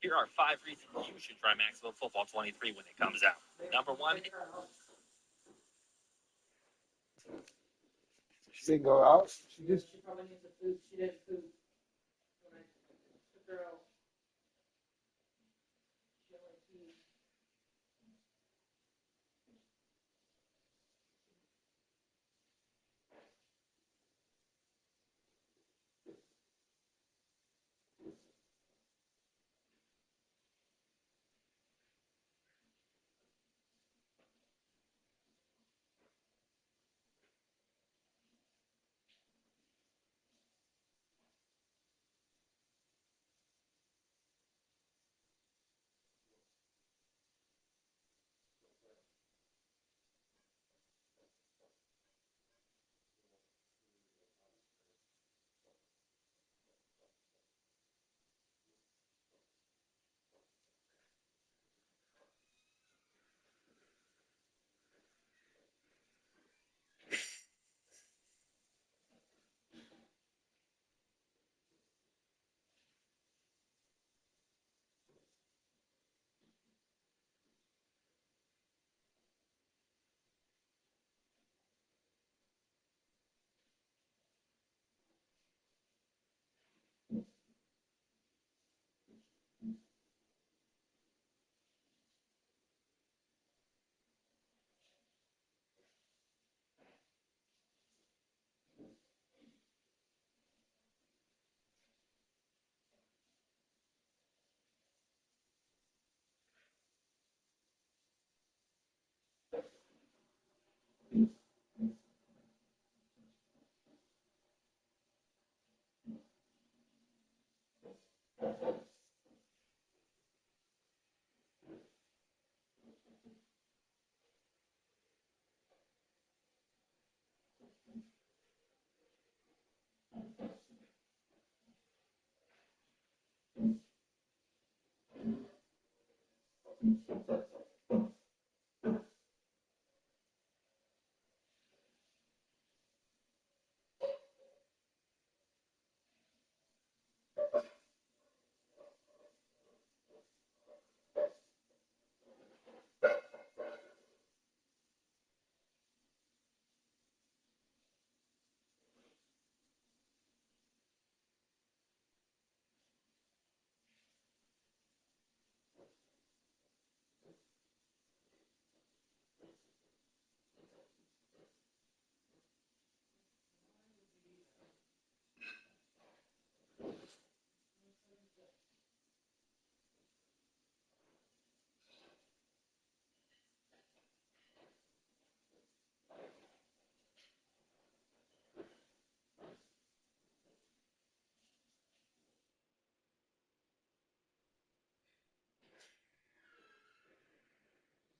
Here are 5 reasons you should try Maximum Football 23 when it comes out. Number 1. She didn't go out. She probably needs a food. She didn't food when I took her out. She only peed.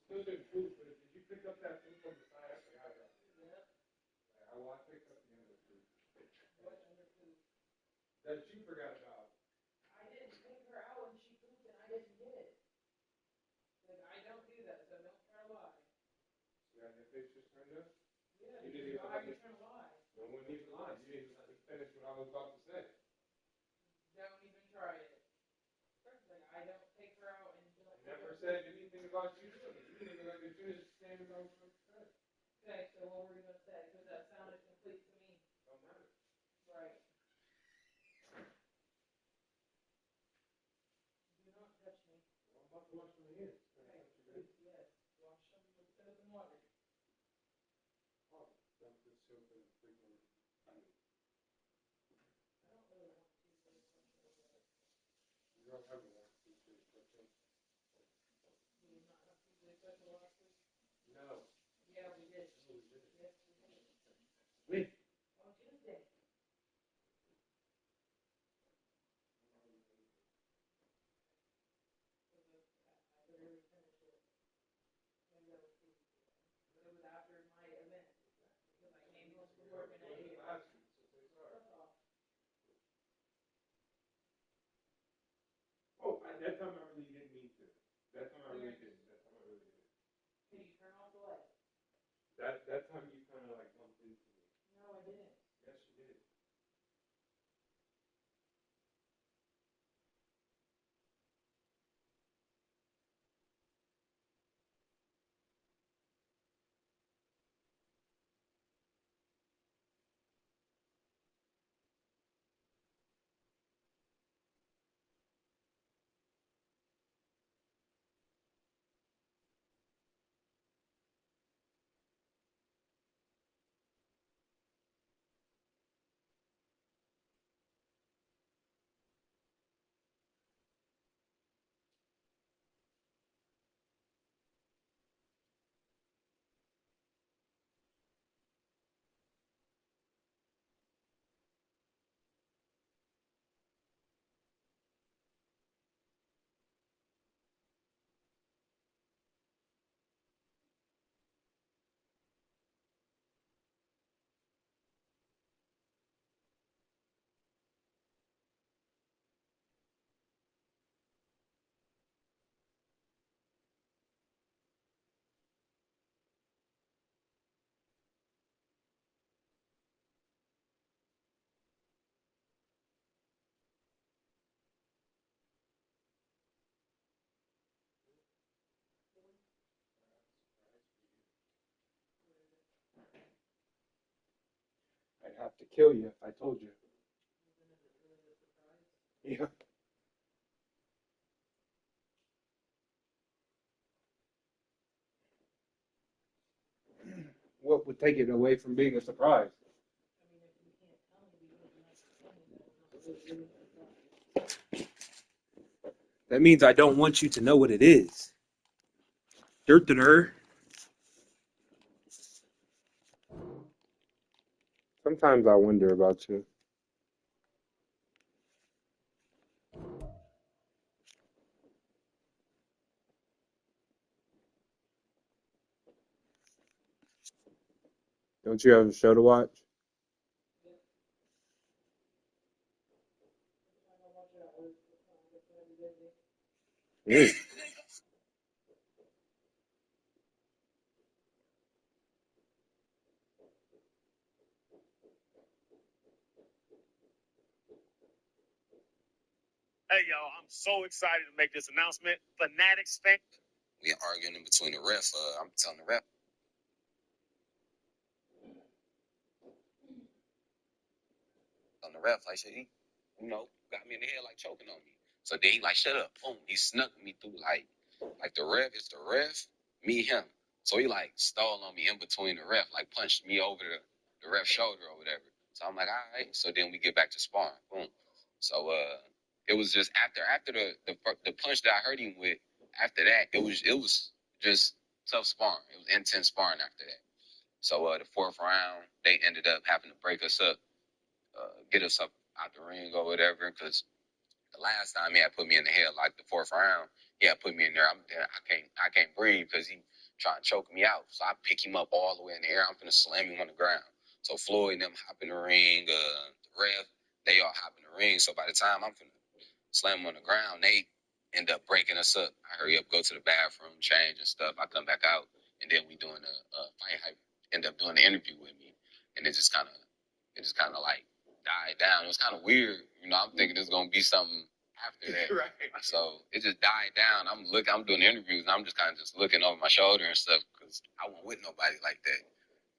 Still good food, but did you pick up that food from the side? I forgot about it. Yeah. I that you forgot about. I didn't take her out and she pooped and I didn't get it. Like, I don't do that, so don't try to lie. You got your pictures turned up? Yeah, You didn't even why are let you me. trying to lie? No one even lied. You didn't even let me finish what I was about to say. Don't even try it. Like, I don't take her out and don't. I never said anything about you doing it. You didn't even let me finish saying what I was going to say. Okay, so what were you gonna say? Because that sounded complete to me. Don't matter. Right. Do not touch me. Well, I'm about to wash my hands. Okay, please, yes. Wash them with soap and water. Oh, dump this soap in the freaking. I don't really want to, but it's something that You don't have a wash this week, we did not have to do special last week. No. Yeah, we did. No, we didn't. Yes, we did. When? On Tuesday. I literally finished it. Maybe that was 2 weeks ago. But it was after my event. Because I came home from work and I ate it. Last week, so say sorry. That's all. Oh, that time I really didn't mean to. That time I really didn't. That time I really didn't. Can you turn off the light? That time you kind of like bumped into me. No, I didn't. Yes, you did. I'd have to kill you if I told you. Yeah. What would take it away from being a surprise? I mean, if you can't tell me, you don't have to tell me that it's not really a surprise. That means I don't want you to know what it is. Dirt to her. Sometimes I wonder about you. Don't you have a show to watch? I don't watch it at work. I get very busy. Mm. Hey, yo, I'm so excited to make this announcement. Fanatics fan. We arguing in between the ref. I'm telling the ref, like, shit, he, got me in the head, like, choking on me. So then he, like, shut up. Boom. He snuck me through, like the ref, it's the ref, me, him. So he, like, stalled on me in between the ref, like, punched me over the ref's shoulder or whatever. So I'm like, all right. So then we get back to sparring. Boom. So, it was just after the punch that I hurt him with, after that, it was just tough sparring. It was intense sparring after that. So the fourth round, they ended up having to break us up, get us up out the ring or whatever. Because the last time he had put me in the head, like the fourth round, he had put me in there. I can't breathe because he trying to choke me out. So I pick him up all the way in the air. I'm gonna slam him on the ground. So Floyd and them hop in the ring. The ref, they all hop in the ring. So by the time I'm finna slam them on the ground, they end up breaking us up. I hurry up, go to the bathroom, change and stuff. I come back out, and then we doing a fight. I end up doing the interview with me, and it just kind of like died down. It was kind of weird, you know. I'm thinking there's gonna be something after that, right? So it just died down. I'm doing the interviews, and I'm just kind of just looking over my shoulder and stuff because I wasn't with nobody like that.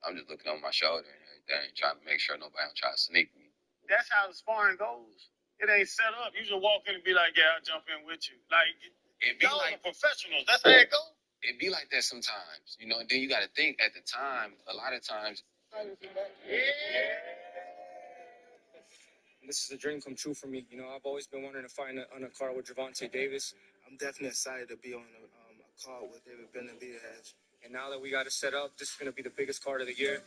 I'm just looking over my shoulder and everything, trying to make sure nobody don't try to sneak me. That's how the sparring goes. It ain't set up. You just walk in and be like, yeah, I'll jump in with you. Like, it be like professionals. That's how it goes. It be like that sometimes, you know. And then you got to think at the time. A lot of times, This is a dream come true for me. You know, I've always been wanting to fight on a card with Gervonta Davis. I'm definitely excited to be on a card with David Benavidez. And now that we got it set up, this is going to be the biggest card of the year.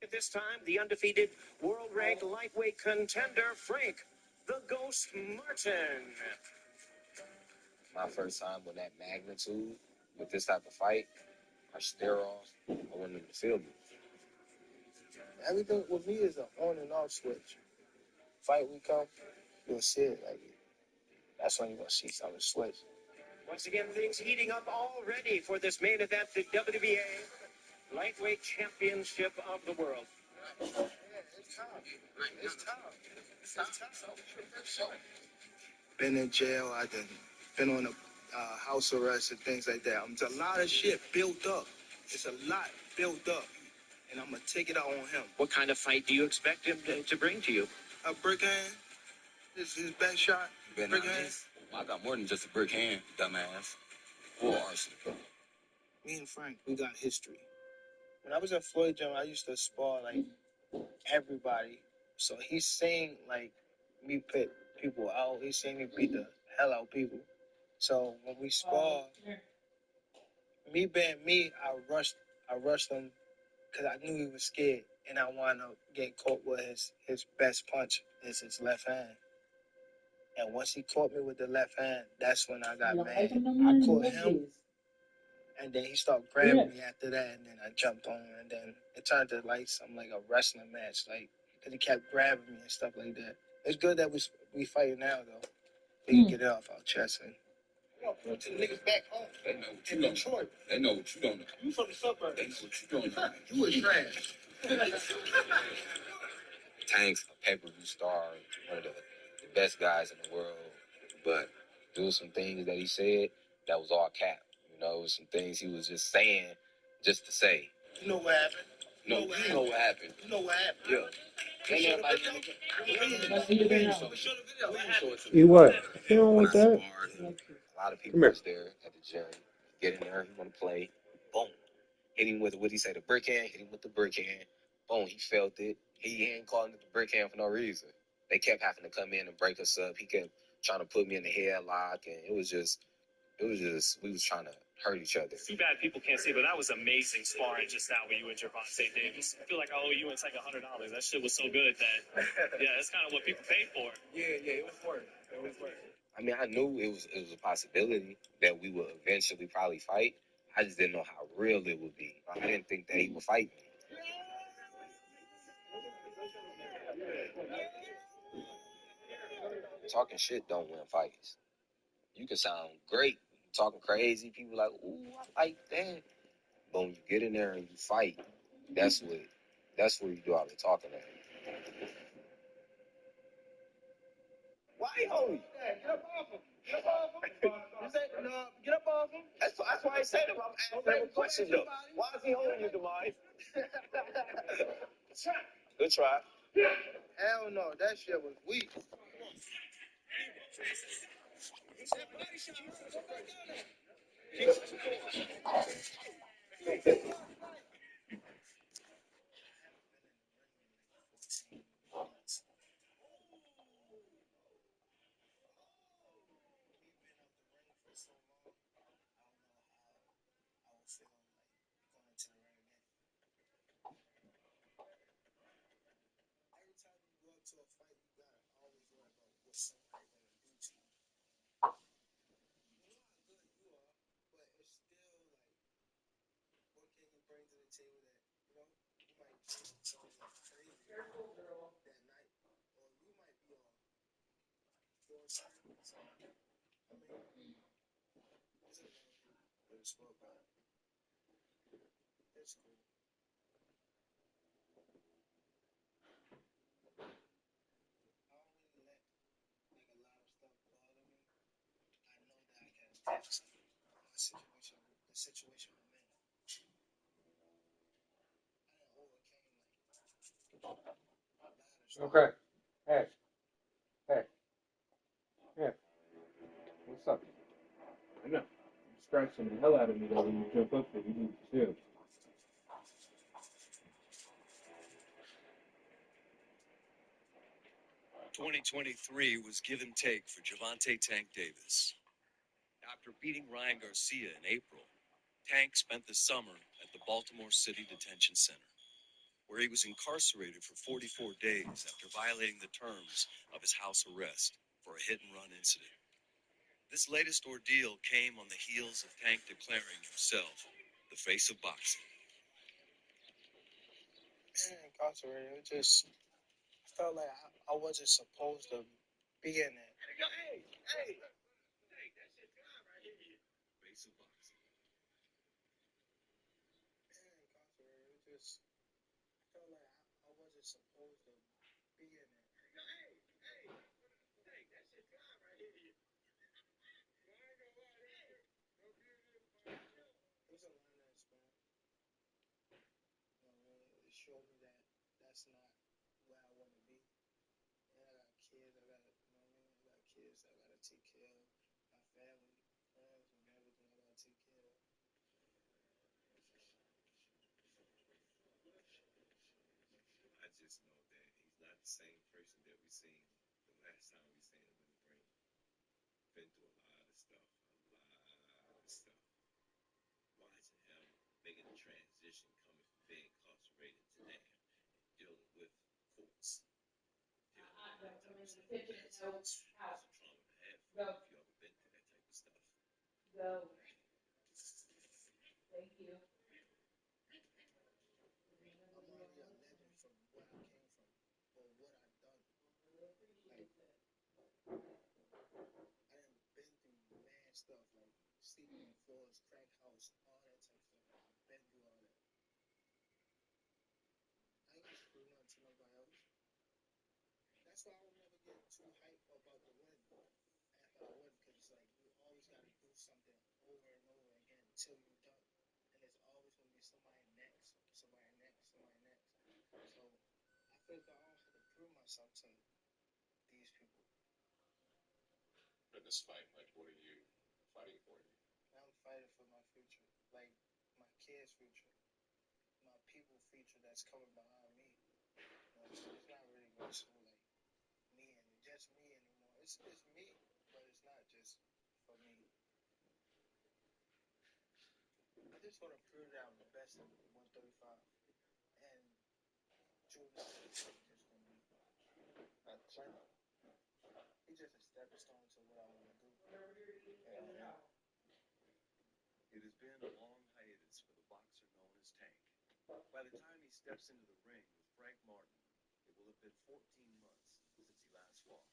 At this time, the undefeated world-ranked lightweight contender, Frank the Ghost Martin. my first time with that magnitude, with this type of fight, our steroids, I wanted them to feel me. Everything with me is an on and off switch. Fight we come, you'll see it. Like, that's when you're going to see something switch. Once again, things heating up already for this main event, the WBA Lightweight Championship of the World. Yeah, it's tough. It's tough. It's tough. Been in jail. I've been on a house arrest and things like that. It's a lot of shit built up. It's a lot built up. And I'm going to take it out on him. What kind of fight do you expect him to bring to you? A brick hand. This is his best shot. Brick hand. I got more than just a brick hand, dumbass. Full arsenal. Me and Frank, we got history. When I was at Floyd Gym, I used to spar like everybody. So he's seen like me put people out. He's seen me beat the hell out of people. So when we spar, me being me, I rushed him because I knew he was scared, and I wanted to get caught with his best punch is his left hand. And once he caught me with the left hand, that's when I got mad. I caught him, and then he started grabbing me after that, and then I jumped on him, and then it turned to like something like a wrestling match, like because he kept grabbing me and stuff like that. It's good that we fighting now though. We can get it off our chest. And to the niggas back home. They know what you don't know. They know what you don't know. You from the suburbs. They know what you don't know. You was trash. Tank's a pay-per-view star, one of the best guys in the world, but there was some things that he said that was all cap. You know, it was some things he was just saying just to say. You know what happened? No, you know what happened. You know what happened? Yeah. You what? You don't want that? A lot of people Come here. was there at the gym. Get in there, he want to play. Boom. Hit him with, what he say, the brick hand. Hit him with the brick hand. Boom, he felt it. He ain't calling it the brick hand for no reason. They kept having to come in and break us up. He kept trying to put me in the headlock, and it was just, we was trying to hurt each other. Too bad people can't see, but that was amazing sparring just now with you and Gervonta Davis. I feel like I owe you it's like $100. That shit was so good that, yeah, that's kind of what people pay for. Yeah, it was worth it. It was worth it. I mean, I knew it was a possibility that we would eventually probably fight. I just didn't know how real it would be. I didn't think that he would fight me. Talking shit don't win fights. You can sound great, talking crazy. People like, ooh, I like that. But when you get in there and you fight, that's where you do all the talking at. Why he hold you? Get up off him. Get up off him. You said, no, get up off him. That's why I said it. I'm asking him a question, though. Why is he holding you, Demai? Good try. Hell no, that shit was weak. I mean, it's a little sport, but it's cool. I don't really let like a lot of stuff bother me. I know that I can adapt to my situation, the situation I'm in. I done overcame like a lot of stuff. Okay. Hey. Hey. Yeah. What's up? I know. You scratching the hell out of me though when you jump up there. You need to chill. 2023 was give and take for Gervonta Tank Davis. After beating Ryan Garcia in April, Tank spent the summer at the Baltimore City Detention Center, where he was incarcerated for 44 days after violating the terms of his house arrest for a hit-and-run incident. This latest ordeal came on the heels of Tank declaring himself the face of boxing. Incarcerated, it just felt like I wasn't supposed to be in it. Face of boxing. Incarcerated, it just felt like I wasn't supposed to be in it. It was a learning experience. You know what I mean? It showed me that that's not where I want to be. And I got kids, I got, you know what I mean? I got kids I gotta take care of, my family, friends, and everything I gotta take care of. I just know that he's not the same person that we seen the last time we seen him in the ring. Been through a lot of stuff, Watching him making the transition, coming from being incarcerated to now, dealing with courts, dealing with that type of stuff. That's a trauma to have if you ever been through that type of stuff. Go. Thank you. I'm already a legend from where I came from, or what I've done. Like, I done been through mad stuff, like sleeping on floors, crack house, all that type of stuff. I've been through all that. I ain't gonna prove nothing to nobody else. That's why I would never get too hyped about the win after I win, because it's like you always gotta do something over and over again until you're done. And there's always gonna be somebody next, somebody next, somebody next. So I feel like I don't have to prove myself to these people. For this fight, like, what are you fighting for? I'm fighting for my future, like my kids' future, my people' future that's coming behind me. You know, it's not really going to like me and just me anymore. It's me, but it's not just for me. I just want to prove that I'm the best at 135, and June is just gonna be a turn. He's just a stepping stone to what I want to do. Yeah. It has been a long hiatus for the boxer known as Tank. By the time he steps into the ring with Frank Martin, it will have been 14 months since he last fought.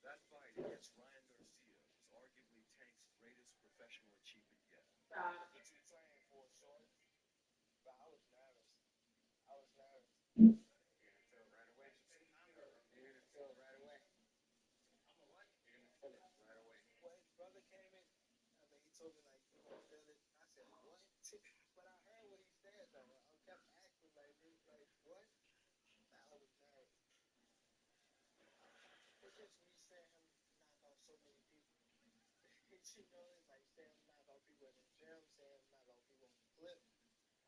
That fight against Ryan Garcia was arguably Tank's greatest professional achievement yet. What you playing for, short? But I was nervous. You didn't feel right away. You're gonna feel it right away. Well, his brother came in. I mean, he told me like, "You gonna feel it?" I said, "What?" But I heard what he said though. I kept asking like, "What?" I was nervous. It's just me seeing him knock out so many people. You know, it's like seeing him knock out people in the gym, seeing him knock out people on the clip.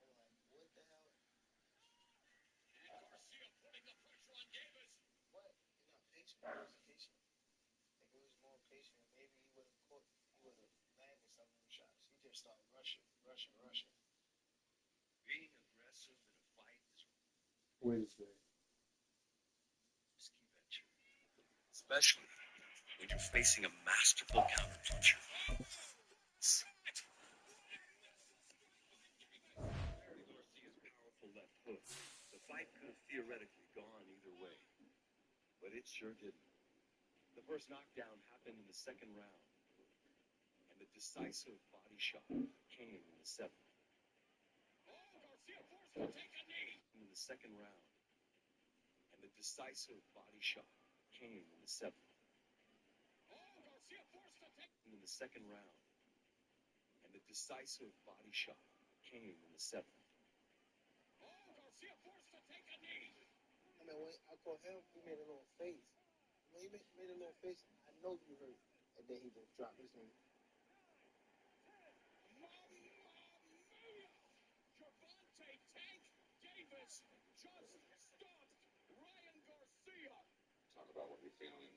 I'm like, what the hell? Garcia putting the pressure on Davis. What? He's not patient. He wasn't patient. If he was more patient, maybe he would have landed some of them shots. He just started rushing. Being aggressive in a fight is a Wednesday. risky venture, especially when you're facing a masterful counterpuncher. Garcia's powerful left hook. The fight could have theoretically gone either way, but it sure didn't. The first knockdown happened in the second round, and the decisive body shot came in the seventh. In the second round, and the decisive body shot came in the seventh. In the second round, and the decisive body shot came in the seventh. I mean, when I called him, he made a little face. When he made a little face, I know you heard. And then he just dropped his name. Talk about what you're feeling.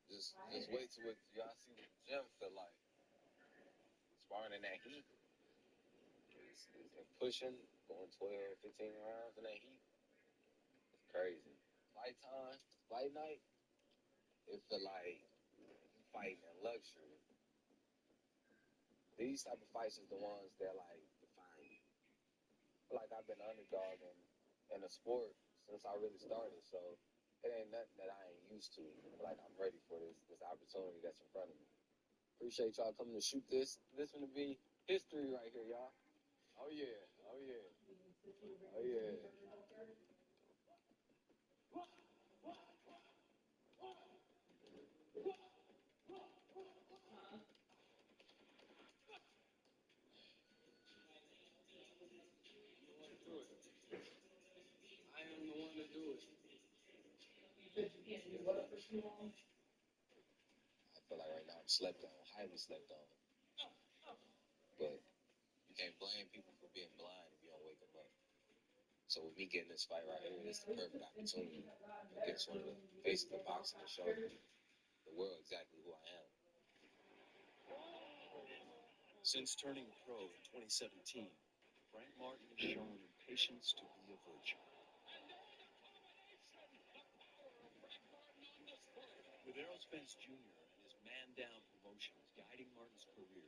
Just wait till y'all see what the gym feel like. Sparring in that heat. And pushing, going 12, 15 rounds in that heat. It's crazy. Fight time, fight night, it feel like you fighting in luxury. These type of fights is the ones that like define you. Feel like I've been an underdog in a sport since I really started, so it ain't nothing that I ain't used to. Like I'm ready for this opportunity that's in front of me. Appreciate y'all coming to shoot this. This gonna be history right here, y'all. Oh yeah, oh yeah, oh yeah. I am the one to do it. I feel like right now I'm slept on, highly slept on. But you can't blame people for being blind if you don't wake them up. So with me getting this fight right here, it's the perfect opportunity against one of the faces of boxing to show the world exactly who I am. Since turning pro in 2017, Frank Martin has shown impatience to be a virtue. With Errol Spence Jr. and his Man Down Promotions guiding Martin's career,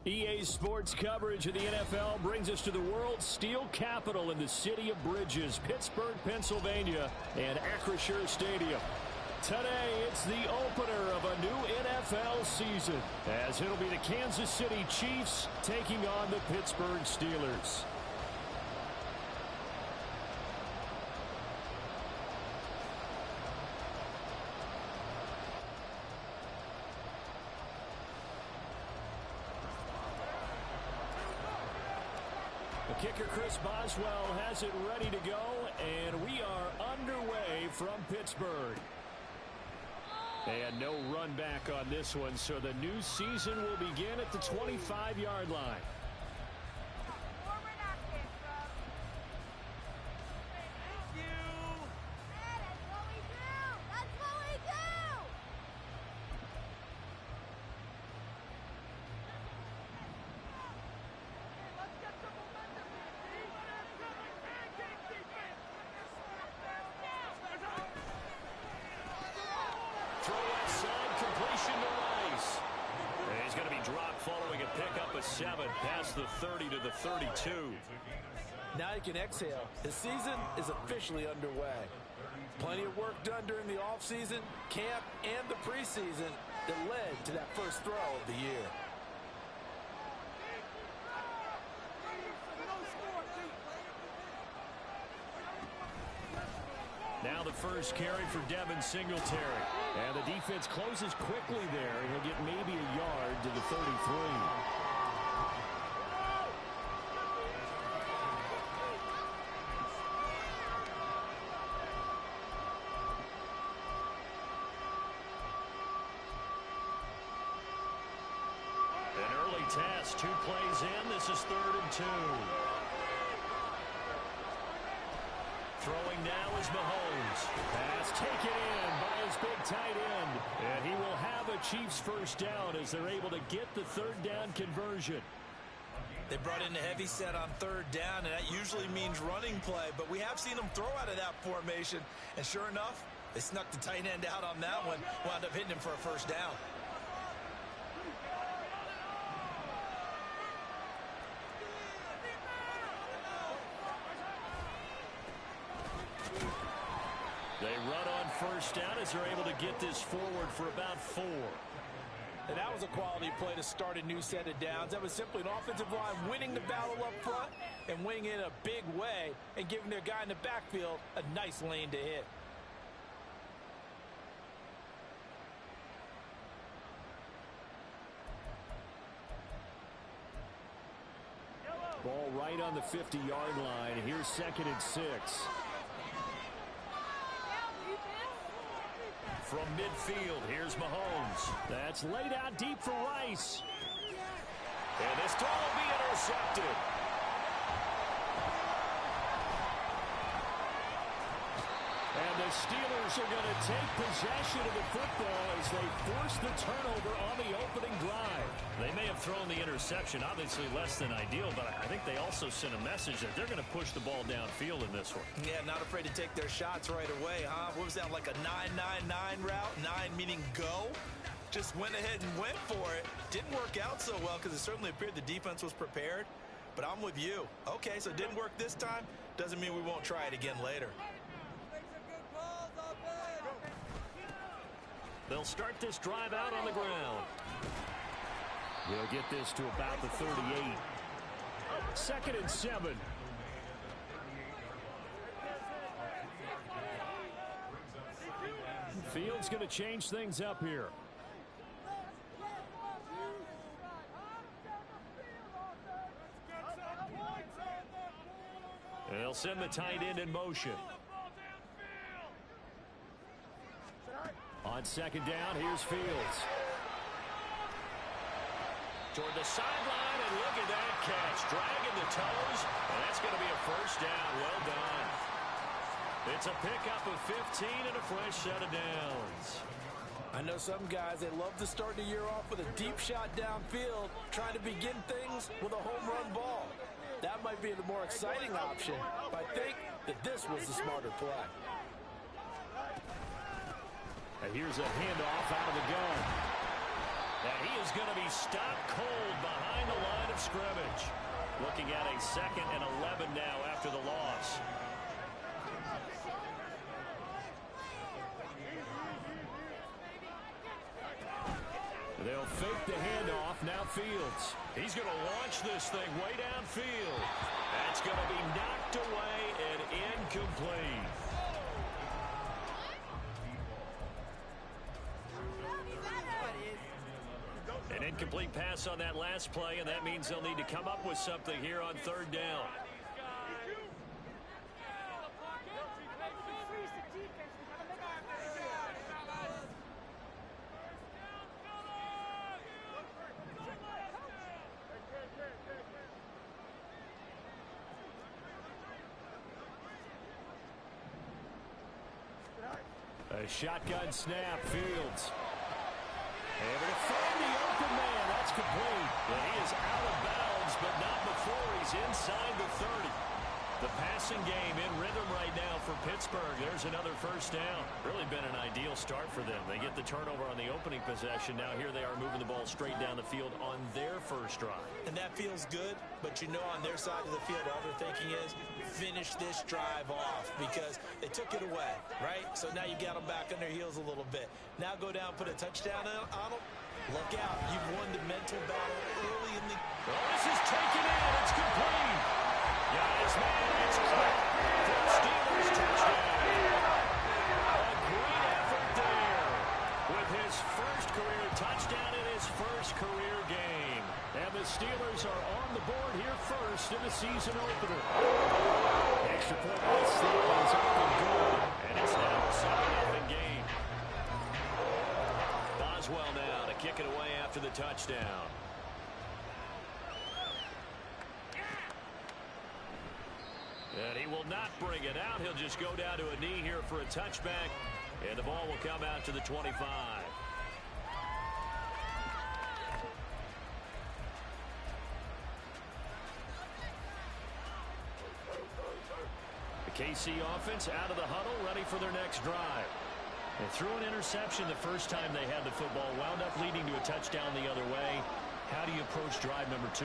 EA Sports coverage of the NFL brings us to the world's steel capital in the city of Bridges, Pittsburgh, Pennsylvania, and Acrisure Stadium. Today, it's the opener of a new NFL season, as it'll be the Kansas City Chiefs taking on the Pittsburgh Steelers. The kicker, Chris Boswell, has it ready to go, and we are underway from Pittsburgh. And no run back on this one, so the new season will begin at the 25-yard line. Past the 30 to the 32. Now you can exhale. The season is officially underway. Plenty of work done during the offseason, camp, and the preseason that led to that first throw of the year. Now the first carry for Devin Singletary. And the defense closes quickly there. He'll get maybe a yard to the 33. Test, 2 plays in. This is 3rd and 2. Throwing now is Mahomes. Pass taken in by his big tight end. And he will have a Chiefs first down as they're able to get the 3rd down conversion. They brought in a heavy set on 3rd down, and that usually means running play. But we have seen them throw out of that formation. And sure enough, they snuck the tight end out on that one. Wound up hitting him for a first down. They run on first down as they're able to get this forward for about 4. And that was a quality play to start a new set of downs. That was simply an offensive line winning the battle up front and winning in a big way and giving their guy in the backfield a nice lane to hit. Ball right on the 50-yard line. Here's 2nd and 6. From midfield, here's Mahomes. That's laid out deep for Rice. And this throw will be intercepted. And the Steelers are going to take possession of the football as they force the turnover on the opening drive. They may have thrown the interception, obviously less than ideal, but I think they also sent a message that they're going to push the ball downfield in this one. Yeah, not afraid to take their shots right away, huh? What was that, like a 9-9-9 route? 9 meaning go? Just went ahead and went for it. Didn't work out so well because it certainly appeared the defense was prepared. But I'm with you. Okay, so it didn't work this time. Doesn't mean we won't try it again later. They'll start this drive out on the ground. They'll get this to about the 38. 2nd and 7. Field's going to change things up here. They'll send the tight end in motion. On 2nd down, here's Fields. Toward the sideline, and look at that catch. Dragging the toes, and that's going to be a first down. Well done. It's a pickup of 15 and a fresh set of downs. I know some guys, they love to start the year off with a deep shot downfield, trying to begin things with a home run ball. That might be the more exciting option, but I think that this was the smarter play. And here's a handoff out of the gun. And he is going to be stopped cold behind the scrimmage. Looking at a 2nd and 11 now after the loss. They'll fake the handoff. Now Fields. He's going to launch this thing way downfield. That's going to be knocked away and incomplete. An incomplete pass on that last play, and that means they'll need to come up with something here on 3rd down. A shotgun snap, Fields. Able to find the open man. That's complete. And he is out of bounds, but not before he's inside the 30. The passing game in rhythm right now for Pittsburgh. There's another 1st down. Really been an ideal start for them. They get the turnover on the opening possession. Now here they are moving the ball straight down the field on their 1st drive. And that feels good, but you know on their side of the field, all they're thinking is finish this drive off because they took it away, right? So now you got them back on their heels a little bit. Now go down, put a touchdown on them. Look out. You've won the mental battle early in the... Oh, this is taken in. It's complete. Got his man. It's caught. For the Steelers touchdown. A great effort there with his 1st career touchdown in his 1st career game. And the Steelers are on the board here first in the season opener. Extra point by Steelers up and good. And it's now a 7-0 game. Boswell now to kick it away after the touchdown. And he will not bring it out. He'll just go down to a knee here for a touchback. And the ball will come out to the 25. The KC offense out of the huddle, ready for their next drive. They threw an interception the first time they had the football, wound up leading to a touchdown the other way. How do you approach drive number 2?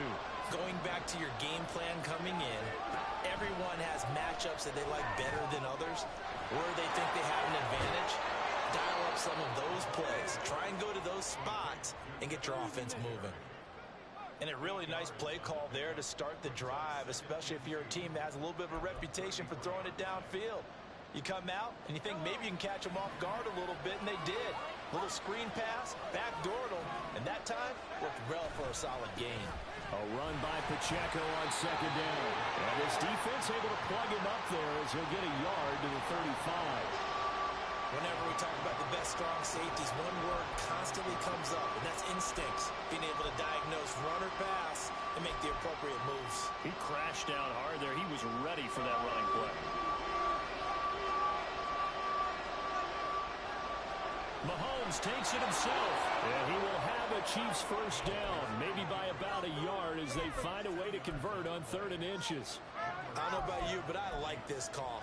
Going back to your game plan coming in, everyone has matchups that they like better than others, where they think they have an advantage. Dial up some of those plays. Try and go to those spots and get your offense moving. And a really nice play call there to start the drive, especially if you're a team that has a little bit of a reputation for throwing it downfield. You come out and you think maybe you can catch them off guard a little bit, and they did. Little screen pass, backdoored them, and that time worked well for a solid gain. A run by Pacheco on 2nd down. And his defense able to plug him up there as he'll get a yard to the 35. Whenever we talk about the best strong safeties, one word constantly comes up, and that's instincts. Being able to diagnose run or pass and make the appropriate moves. He crashed down hard there. He was ready for that running play. Mahomes takes it himself, and he will have a Chiefs 1st down, maybe by about a yard as they find a way to convert on 3rd and inches. I don't know about you, but I like this call.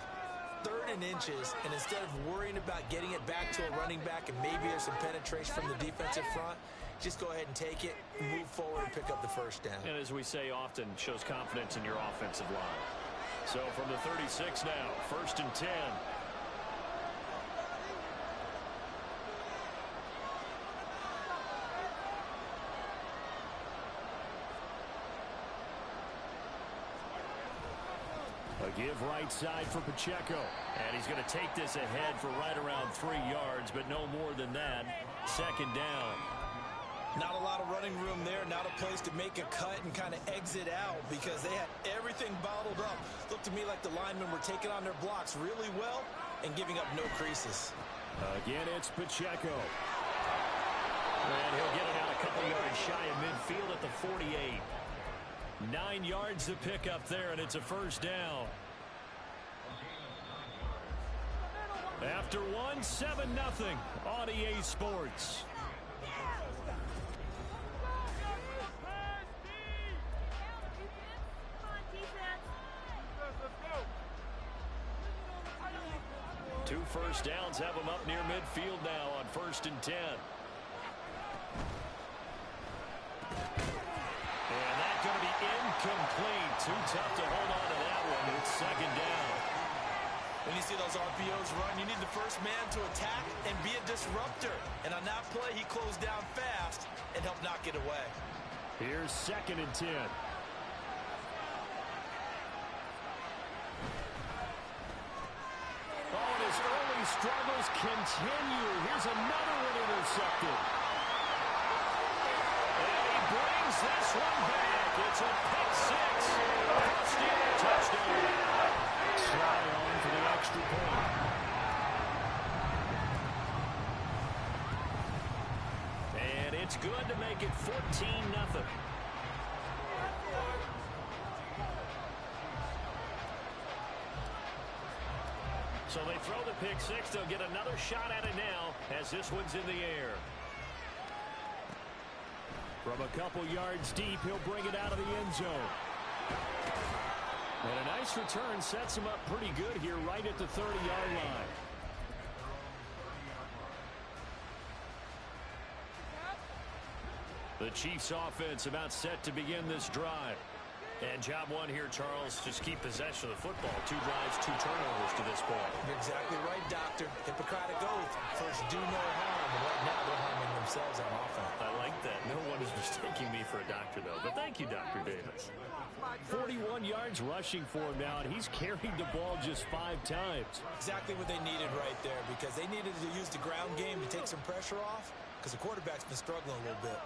3rd and inches, and instead of worrying about getting it back to a running back and maybe there's some penetration from the defensive front, just go ahead and take it, move forward, and pick up the 1st down. And as we say often, shows confidence in your offensive line. So from the 36 now, 1st and 10. A give right side for Pacheco. And he's going to take this ahead for right around 3 yards, but no more than that. 2nd down. Not a lot of running room there. Not a place to make a cut and kind of exit out because they had everything bottled up. Looked to me like the linemen were taking on their blocks really well and giving up no creases. Again, it's Pacheco. And he'll get it out a couple yards shy of midfield at the 48. 9 yards to pick up there, and it's a 1st down. After 1, 7-0 on EA Sports. Two 1st downs have them up near midfield now on 1st and 10. And that's going to be Too tough to hold on to that one. It's second down. When you see those RPOs run, you need the first man to attack and be a disruptor. And on that play, he closed down fast and helped knock it away. Here's 2nd and 10. Oh, and his early struggles continue. Here's another one intercepted. And he brings this one back. It's a pick six. Steeler touchdown. Sly on for the extra point. And it's good to make it 14-0. So they throw the pick six. They'll get another shot at it now as this one's in the air. From a couple yards deep, he'll bring it out of the end zone. And a nice return sets him up pretty good here right at the 30-yard line. The Chiefs offense about set to begin this drive. And job one here, Charles, just keep possession of the football. 2 drives, 2 turnovers to this point. You're exactly right, Doctor. Hippocratic oath. First, do no harm. And right now, they're harming themselves on offense. I like that. No one is mistaking me for a doctor, though. But thank you, Dr. Davis. 41 yards rushing for him now, and he's carried the ball just 5 times. Exactly what they needed right there, because they needed to use the ground game to take some pressure off, because the quarterback's been struggling a little bit.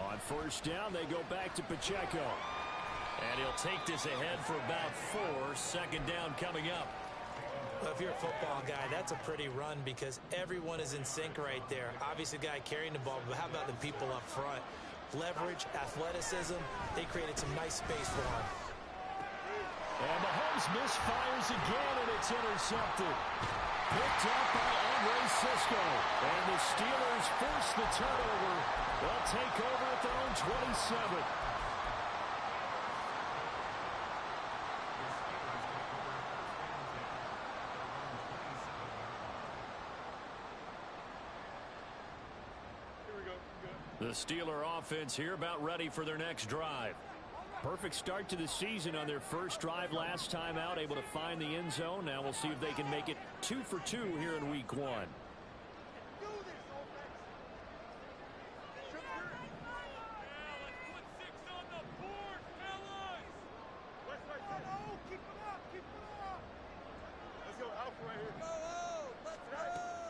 On first down, they go back to Pacheco. And he'll take this ahead for about 4. Second down coming up. Well, if you're a football guy, that's a pretty run because everyone is in sync right there. Obviously, the guy carrying the ball, but how about the people up front? Leverage, athleticism, they created some nice space for him. And Mahomes misfires again, and it's intercepted. Picked up by Andre Cisco. And the Steelers force the turnover. They'll take over at their own 27. The Steeler offense here about ready for their next drive. Perfect start to the season on their first drive last time out, able to find the end zone. Now we'll see if they can make it 2 for 2 here in week 1.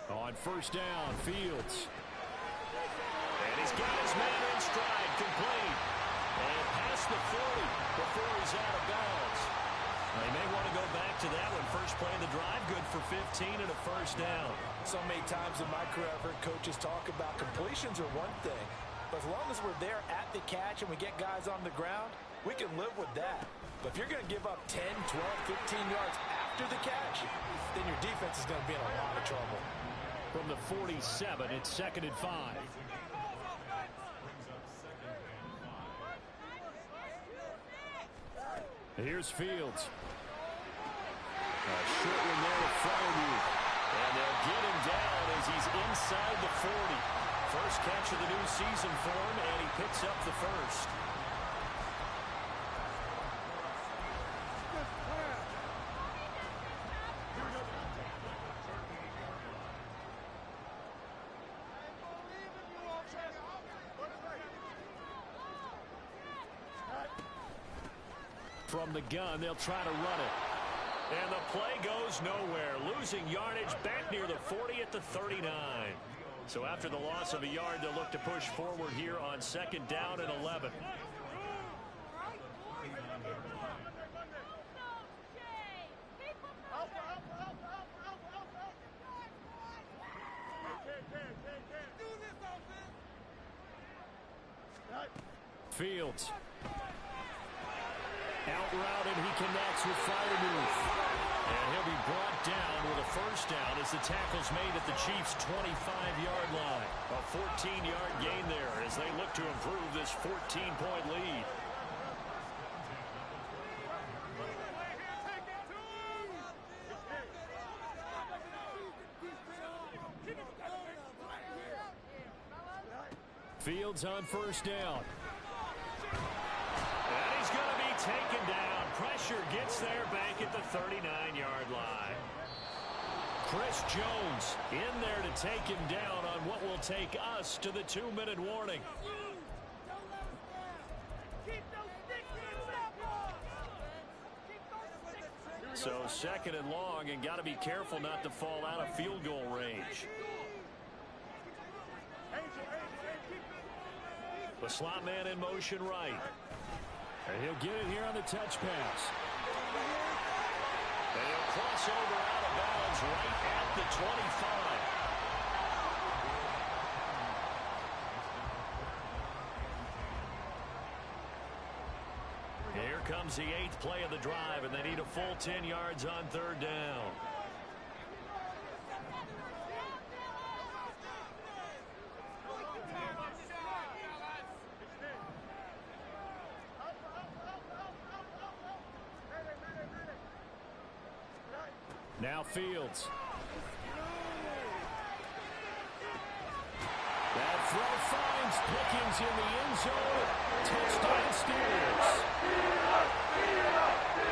On first down, Fields. And he's got his man in stride, complete. And past the 40 before he's out of bounds. Now, he may want to go back to that one. First play of the drive, good for 15 and a first down. So many times in my career, I've heard coaches talk about completions are one thing. But as long as we're there at the catch and we get guys on the ground, we can live with that. But if you're going to give up 10, 12, 15 yards after the catch, then your defense is going to be in a lot of trouble. From the 47, it's 2nd and 5. Here's Fields. A short one there to Freiermuth. And they'll get him down as he's inside the 40. First catch of the new season for him, and he picks up the first. From the gun, they'll try to run it. And the play goes nowhere. Losing yardage back near the 40 at the 39. So after the loss of a yard, they'll look to push forward here on 2nd down and 11. Fields. Out route, and he connects with Freiermuth. And he'll be brought down with a first down as the tackle's made at the Chiefs' 25-yard line. A 14-yard gain there as they look to improve this 14-point lead. Fields on first down. And he's going to be taken down. Pressure gets there back at the 39-yard line. Chris Jones in there to take him down on what will take us to the 2-minute warning. So 2nd and long, and got to be careful not to fall out of field goal range. The slot man in motion right. And he'll get it here on the touch pass. And he'll cross over out of bounds right at the 25. Here comes the 8th play of the drive, and they need a full 10 yards on 3rd down. Now Fields. That throw finds Pickens in the end zone. Touchdown Steelers.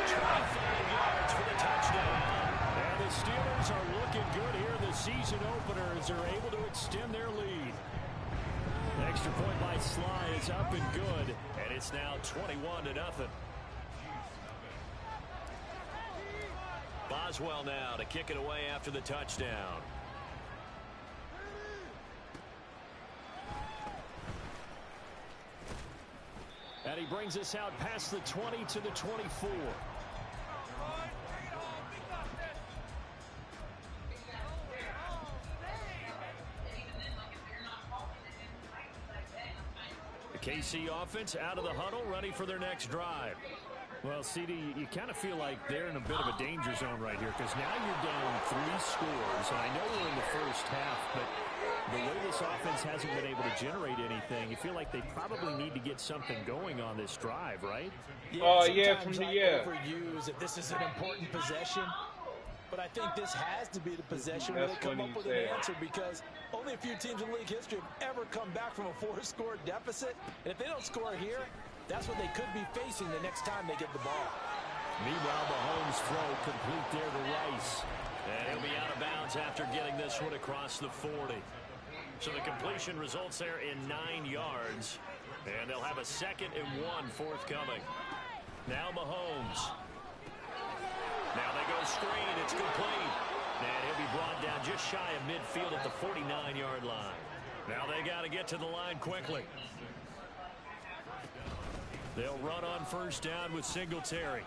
25 yards for the touchdown. And the Steelers are looking good here. The season openers are able to extend their lead. The extra point by Sly is up and good. And it's now 21-0. Boswell now to kick it away after the touchdown. And he brings us out past the 20 to the 24. The KC offense out of the huddle, ready for their next drive. Well, CD, you kind of feel like they're in a bit of a danger zone right here because now you're down 3 scores. And I know we're in the first half, but the way this offense hasn't been able to generate anything, you feel like they probably need to get something going on this drive, right? Yeah, overuse if this is an important possession. But I think this has to be the possession where they come up with an answer because only a few teams in league history have ever come back from a 4-score deficit. And if they don't score here, that's what they could be facing the next time they get the ball. Meanwhile, Mahomes' throw complete there to Rice. And he'll be out of bounds after getting this one across the 40. So the completion results there in 9 yards. And they'll have a 2nd and 1 forthcoming. Now Mahomes. Now they go screen. It's complete. And he'll be brought down just shy of midfield at the 49-yard line. Now they got to get to the line quickly. They'll run on first down with Singletary.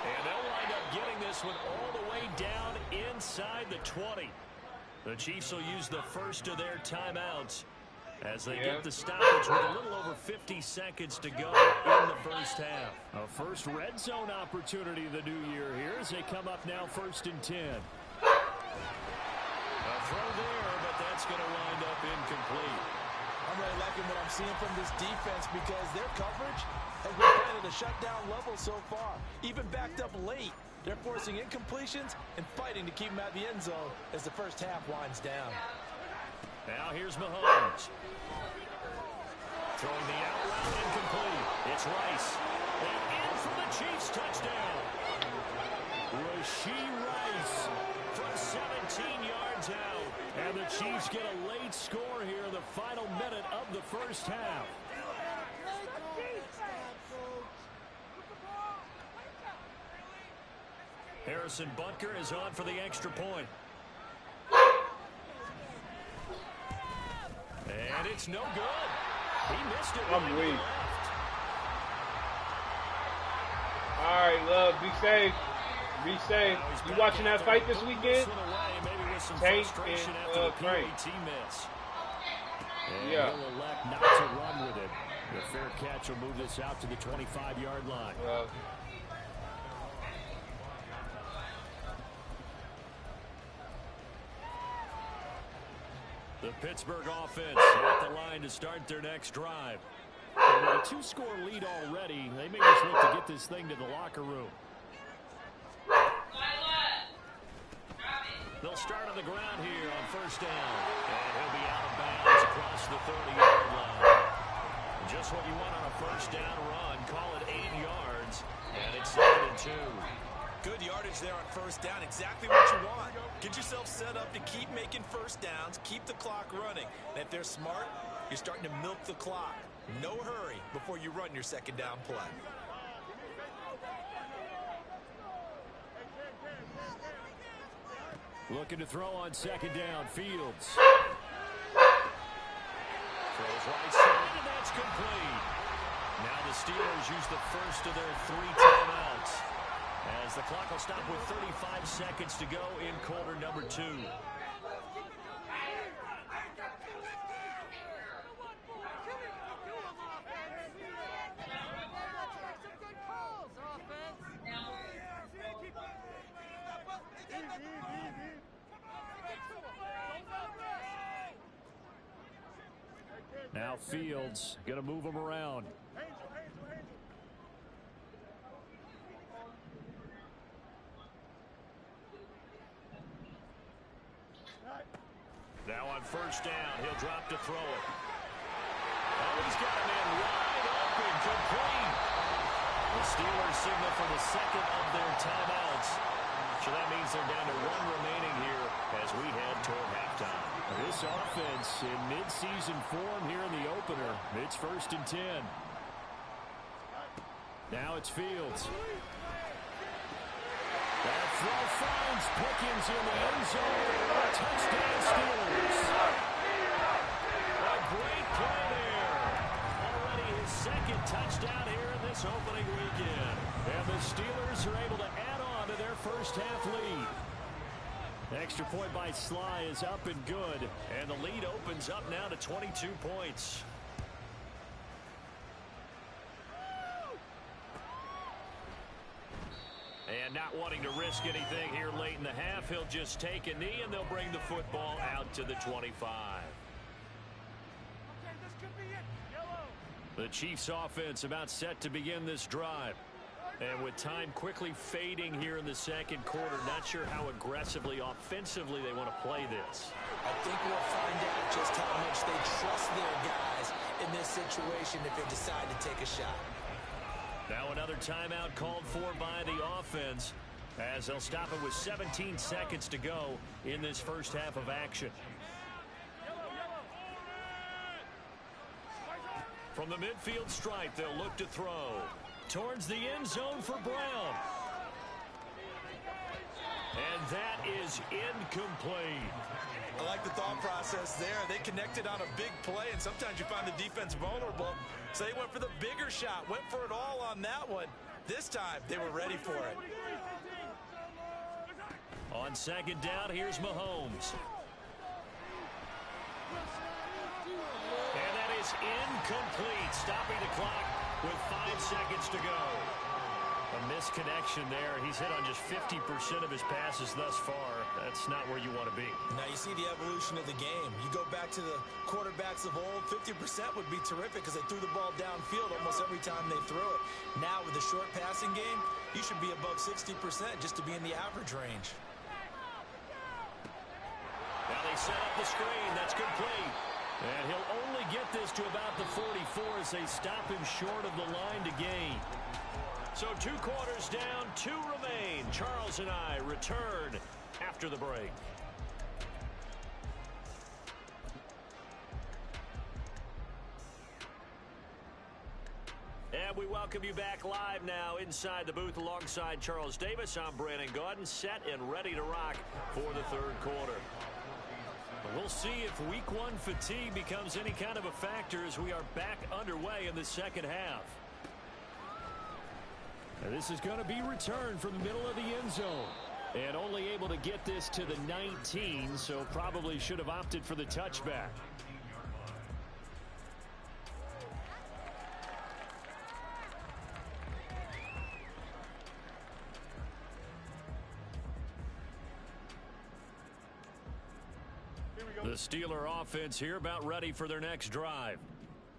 And they'll wind up getting this one all the way down inside the 20. The Chiefs will use the first of their timeouts as they get the stoppage with a little over 50 seconds to go in the first half. A first red zone opportunity the new year here as they come up now 1st and 10. A throw there, but that's going to wind up incomplete. I'm really liking what I'm seeing from this defense because their coverage has been playing at a shutdown level so far. Even backed up late, they're forcing incompletions and fighting to keep them out of the end zone as the first half winds down. Now here's Mahomes. Throwing the out route incomplete. It's Rice. And in for the Chiefs touchdown. Rashee Rice from 17 yards out. And the Chiefs get a late score here in the final minute of the first half. Harrison Butker is on for the extra point. And it's no good. He missed it. I'm weak. All right, Love, be safe. Be safe. You watching that fight this weekend? Tank and Frank. Yeah. He'll elect not to run with it. The fair catch will move this out to the 25-yard line. The Pittsburgh offense at the line to start their next drive. And with a 2-score lead already, they may just look to get this thing to the locker room. They'll start on the ground here on first down. And he'll be out of bounds across the 30-yard line. Just what you want on a first down run. Call it 8 yards, and it's 2nd and 2. Good yardage there on first down. Exactly what you want. Get yourself set up to keep making first downs, keep the clock running. And if they're smart, you're starting to milk the clock. No hurry before you run your second down play. Looking to throw on second down. Fields. Throws right side, and that's complete. Now the Steelers use the first of their 3 timeouts, as the clock will stop with 35 seconds to go in quarter number 2. Now Fields going to move him around. Now on first down, he'll drop to throw it. Oh, he's got a man wide open, complete. The Steelers signal for the second of their timeouts. So that means they're down to 1 remaining here as we head toward halftime. This offense in mid-season form here in the opener. It's 1st and 10. Now it's Fields. That throw finds Pickens in the end zone. Touchdown Steelers. A great play there. Already his 2nd touchdown here in this opening weekend. And the Steelers are able to add on to their first half lead. Extra point by Sly is up and good. And the lead opens up now to 22 points. And not wanting to risk anything here late in the half, he'll just take a knee and they'll bring the football out to the 25. The Chiefs offense about set to begin this drive. And with time quickly fading here in the second quarter, not sure how aggressively, offensively they want to play this. I think we'll find out just how much they trust their guys in this situation if they decide to take a shot. Now another timeout called for by the offense as they'll stop it with 17 seconds to go in this first half of action. From the midfield stripe, they'll look to throw. Towards the end zone for Brown. And that is incomplete. I like the thought process there. They connected on a big play, and sometimes you find the defense vulnerable. So they went for the bigger shot, went for it all on that one. This time, they were ready for it. On second down, here's Mahomes. And that is incomplete, stopping the clock with 5 seconds to go. A misconnection there. He's hit on just 50% of his passes thus far. That's not where you want to be. Now you see the evolution of the game. You go back to the quarterbacks of old, 50% would be terrific because they threw the ball downfield almost every time they threw it. Now with the short passing game, you should be above 60% just to be in the average range. Now they set up the screen. That's complete. And he'll only get this to about the 44 as they stop him short of the line to gain. So 2 quarters down, 2 remain. Charles and I return after the break. And we welcome you back live now inside the booth alongside Charles Davis. I'm Brandon Gaudin, set and ready to rock for the third quarter. We'll see if week 1 fatigue becomes any kind of a factor as we are back underway in the second half. And this is going to be returned from the middle of the end zone. And only able to get this to the 19, so probably should have opted for the touchback. The Steeler offense here about ready for their next drive.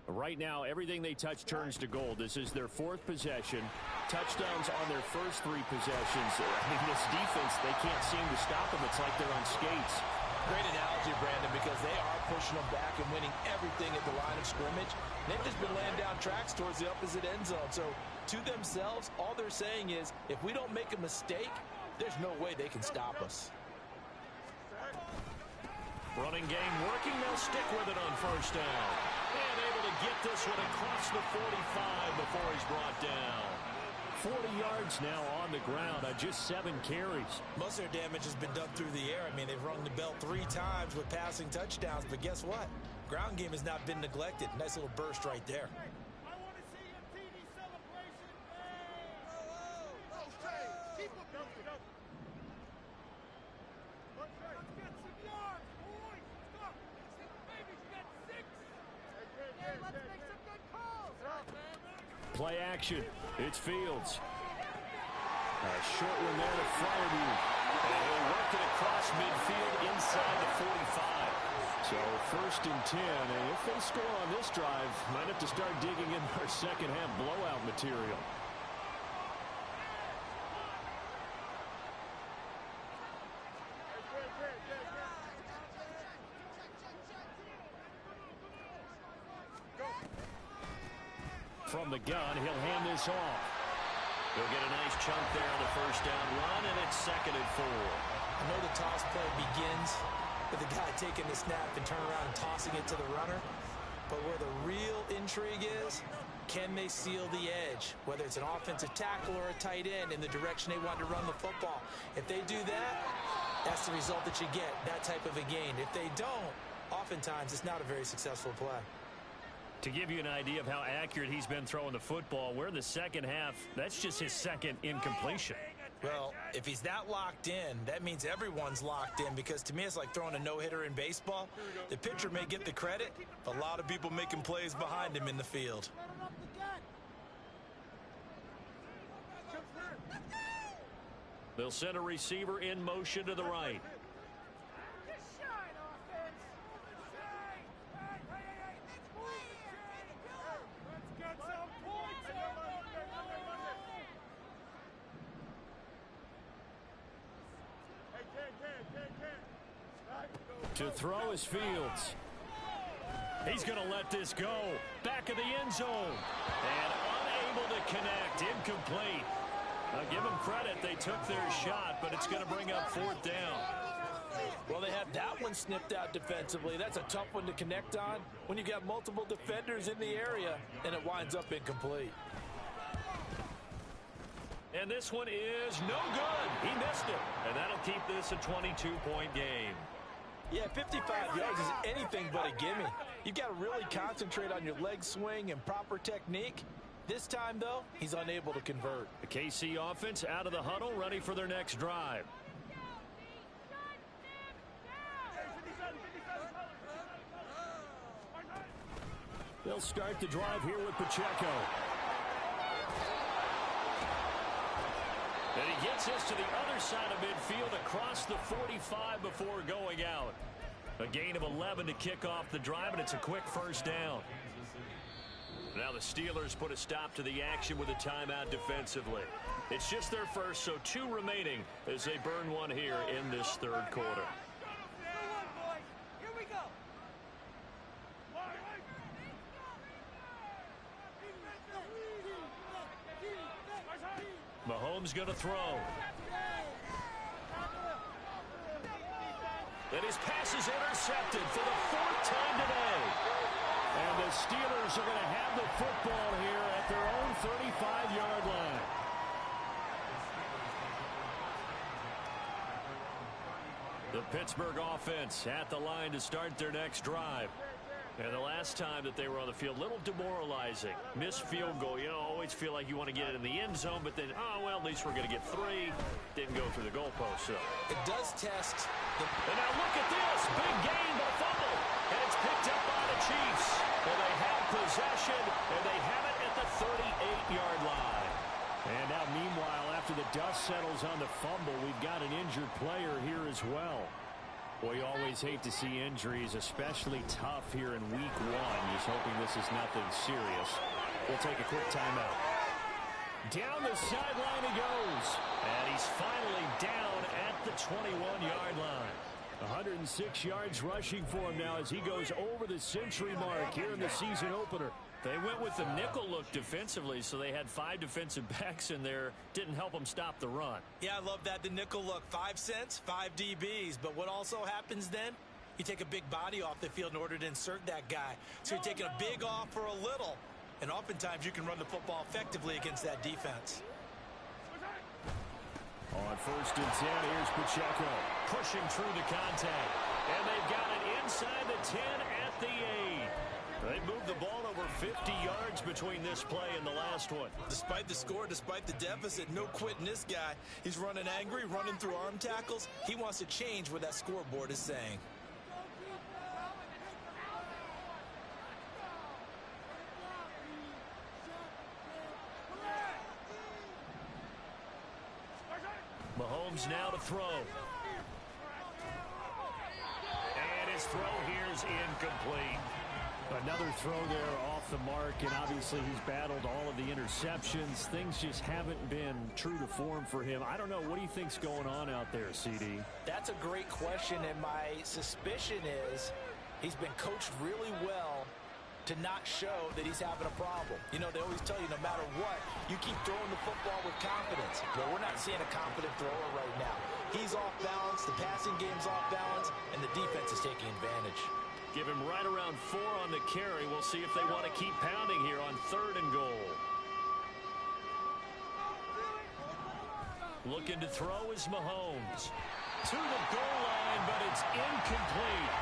Right now, everything they touch turns to gold. This is their 4th possession. Touchdowns on their first 3 possessions. I mean, this defense, they can't seem to stop them. It's like they're on skates. Great analogy, Brandon, because they are pushing them back and winning everything at the line of scrimmage. They've just been laying down tracks towards the opposite end zone. So to themselves, all they're saying is, if we don't make a mistake, there's no way they can stop us. Running game working. They'll stick with it on first down. And able to get this one across the 45 before he's brought down. 40 yards now on the ground on just 7 carries. Most of their damage has been done through the air. I mean, they've rung the bell 3 times with passing touchdowns. But guess what? Ground game has not been neglected. Nice little burst right there. Play action. It's Fields. A short one there to Fryermuth. And he'll work it across midfield inside the 45. So 1st and 10. And if they score on this drive, might have to start digging in their second half blowout material. From the gun, he'll hand this off. He'll get a nice chunk there on the first down run, and it's 2nd and 4. I know the toss play begins with the guy taking the snap and turning around and tossing it to the runner. But where the real intrigue is, can they seal the edge? Whether it's an offensive tackle or a tight end in the direction they want to run the football. If they do that, that's the result that you get, that type of a gain. If they don't, oftentimes it's not a very successful play. To give you an idea of how accurate he's been throwing the football, we're in the second half. That's just his 2nd incompletion. Well, if he's that locked in, that means everyone's locked in, because to me it's like throwing a no-hitter in baseball. The pitcher may get the credit, but a lot of people making plays behind him in the field. They'll send a receiver in motion to the right. To throw is Fields. He's going to let this go. Back of the end zone. And unable to connect. Incomplete. I'll give them credit. They took their shot, but it's going to bring up 4th down. Well, they have that one snipped out defensively. That's a tough one to connect on when you got multiple defenders in the area, and it winds up incomplete. And this one is no good. He missed it. And that'll keep this a 22-point game. Yeah, 55 yards is anything but a gimme. You've got to really concentrate on your leg swing and proper technique. This time, though, he's unable to convert. The KC offense out of the huddle, ready for their next drive. They'll start the drive here with Pacheco. And he gets this to the other side of midfield across the 45 before going out. A gain of 11 to kick off the drive, and it's a quick first down. Now the Steelers put a stop to the action with a timeout defensively. It's just their first, so 2 remaining as they burn one here in this 3rd quarter. Mahomes going to throw. And his pass is intercepted for the 4th time today. And the Steelers are going to have the football here at their own 35-yard line. The Pittsburgh offense at the line to start their next drive. And the last time that they were on the field, a little demoralizing. Missed field goal. You know, always feel like you want to get it in the end zone, but then, oh, well, at least we're going to get 3. Didn't go through the goalpost, so. It does test. And now look at this. Big gain, but a fumble. And it's picked up by the Chiefs. And they have possession, and they have it at the 38-yard line. And now, meanwhile, after the dust settles on the fumble, we've got an injured player here as well. Well, you always hate to see injuries, especially tough here in week one. Just hoping this is nothing serious. We'll take a quick timeout. Down the sideline he goes. And he's finally down at the 21-yard line. 106 yards rushing for him now as he goes over the century mark here in the season opener. They went with the nickel look defensively, so they had 5 defensive backs in there. Didn't help them stop the run. Yeah, I love that, the nickel look. 5 cents, 5 DBs. But what also happens then? You take a big body off the field in order to insert that guy. So you're taking a big off for a little. And oftentimes you can run the football effectively against that defense. On 1st and 10, here's Pacheco pushing through the contact. And they've got it inside the 10 at the 8. They moved the ball over 50 yards between this play and the last one. Despite the score, despite the deficit, no quitting this guy. He's running angry, running through arm tackles. He wants to change what that scoreboard is saying. Mahomes now to throw. And his throw here's incomplete. Another throw there off the mark, and obviously he's battled all of the interceptions. Things just haven't been true to form for him. I don't know. What do you think's going on out there, CD? That's a great question, and my suspicion is he's been coached really well to not show that he's having a problem. You know, they always tell you no matter what, you keep throwing the football with confidence. Well, we're not seeing a confident thrower right now. He's off balance, the passing game's off balance, and the defense is taking advantage. Give him right around 4 on the carry. We'll see if they want to keep pounding here on 3rd and goal. Looking to throw is Mahomes. To the goal line, but it's incomplete.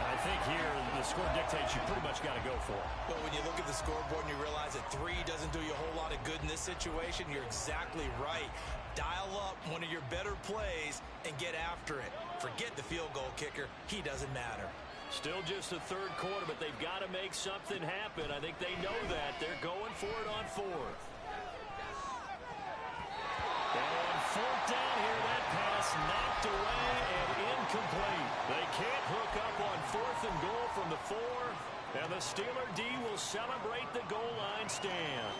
I think here the score dictates you pretty much got to go for it. But when you look at the scoreboard and you realize that 3 doesn't do you a whole lot of good in this situation, you're exactly right. Dial up one of your better plays and get after it. Forget the field goal kicker. He doesn't matter. Still just the 3rd quarter, but they've got to make something happen. I think they know that. They're going for it on 4th. And 4th down here, that pass knocked away and incomplete. They can't hook up on 4th and goal from the 4, and the Steeler D will celebrate the goal line stand.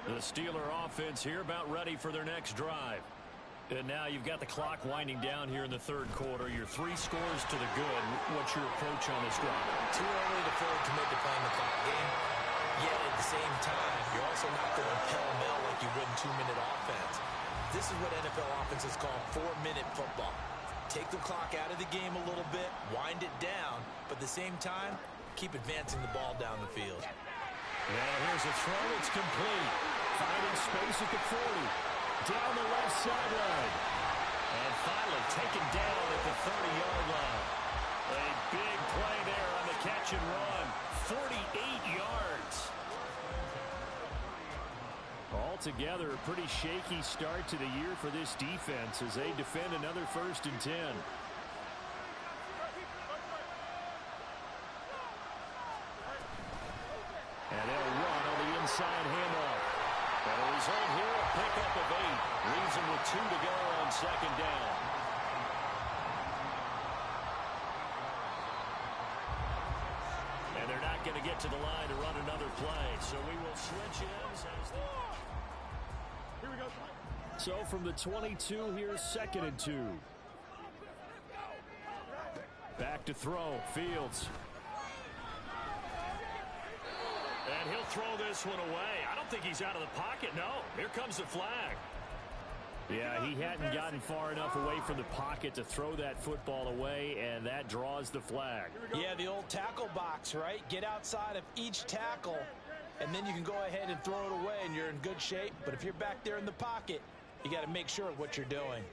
The Steeler offense here about ready for their next drive. And now you've got the clock winding down here in the 3rd quarter. You're 3 scores to the good. What's your approach on this drive? Too early to fully commit to playing the clock game. Yet at the same time, you're also not going pell-mell like you would in 2-minute offense. This is what NFL offenses call 4-minute football. Take the clock out of the game a little bit, wind it down, but at the same time, keep advancing the ball down the field. Now here's a throw. It's complete. Finding space at the 40. Down the left sideline. And finally taken down at the 30-yard line. A big play there on the catch and run. 48 yards. Altogether, a pretty shaky start to the year for this defense as they defend another 1st and 10. And they'll run on the inside handoff. And the result here, a pickup of 8. Leaves them with 2 to go on 2nd down. And they're not going to get to the line to run another play. So we will switch ends as the... Here we go. So from the 22, here's 2nd and 2. Back to throw. Fields. And he'll throw this one away. I don't think he's out of the pocket. No. Here comes the flag. Yeah, he hadn't gotten far enough away from the pocket to throw that football away, and that draws the flag. Yeah, the old tackle box, right? Get outside of each tackle, and then you can go ahead and throw it away, and you're in good shape. But if you're back there in the pocket, you got to make sure of what you're doing.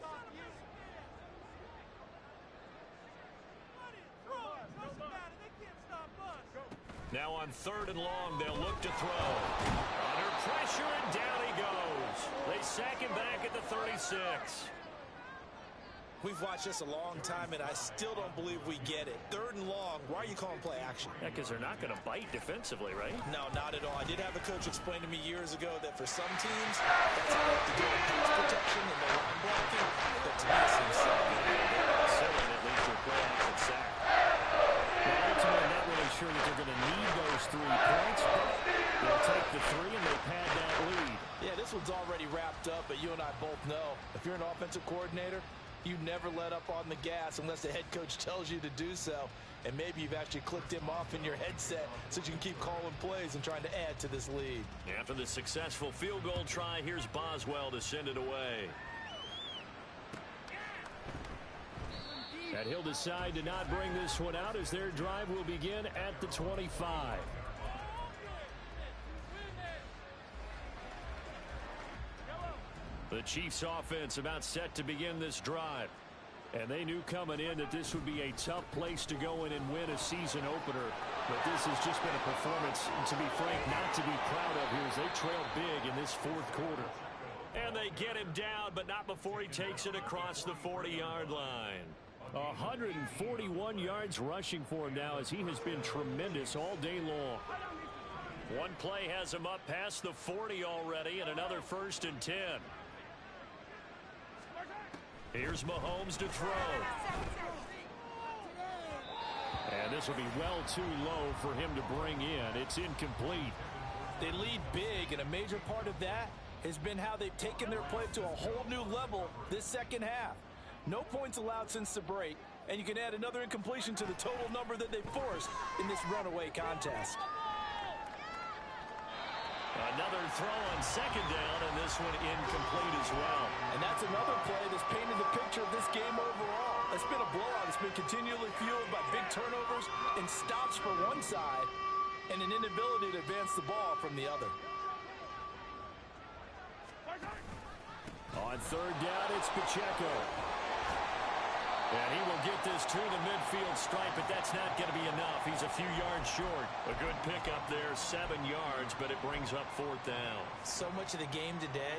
Now on 3rd and long, they'll look to throw. Under pressure, and down he goes. They sack him back at the 36. We've watched this a long time, and I still don't believe we get it. 3rd and long, why are you calling play action? Yeah, because they're not going to bite defensively, right? No, not at all. I did have a coach explain to me years ago that for some teams, that's how they have to do with pass protection and their line blocking. But to me, it seems so. So, at least offensive coordinator, you never let up on the gas unless the head coach tells you to do so. And maybe you've actually clicked him off in your headset so you can keep calling plays and trying to add to this lead. After the successful field goal try, here's Boswell to send it away. And he'll decide to not bring this one out as their drive will begin at the 25. The Chiefs offense about set to begin this drive. And they knew coming in that this would be a tough place to go in and win a season opener. But this has just been a performance, to be frank, not to be proud of here as they trail big in this fourth quarter. And they get him down, but not before he takes it across the 40-yard line. 141 yards rushing for him now as he has been tremendous all day long. One play has him up past the 40 already and another 1st and 10. Here's Mahomes to throw. And this will be well too low for him to bring in. It's incomplete. They lead big, and a major part of that has been how they've taken their play to a whole new level this second half. No points allowed since the break, and you can add another incompletion to the total number that they forced in this runaway contest. Another throw on 2nd down, and this one incomplete as well. And that's another play that's painted the picture of this game overall. It's been a blowout. It's been continually fueled by big turnovers and stops for one side and an inability to advance the ball from the other. On 3rd down, it's Pacheco. And he will get this to the midfield stripe, but that's not going to be enough. He's a few yards short. A good pickup there, 7 yards, but it brings up 4th down. So much of the game today,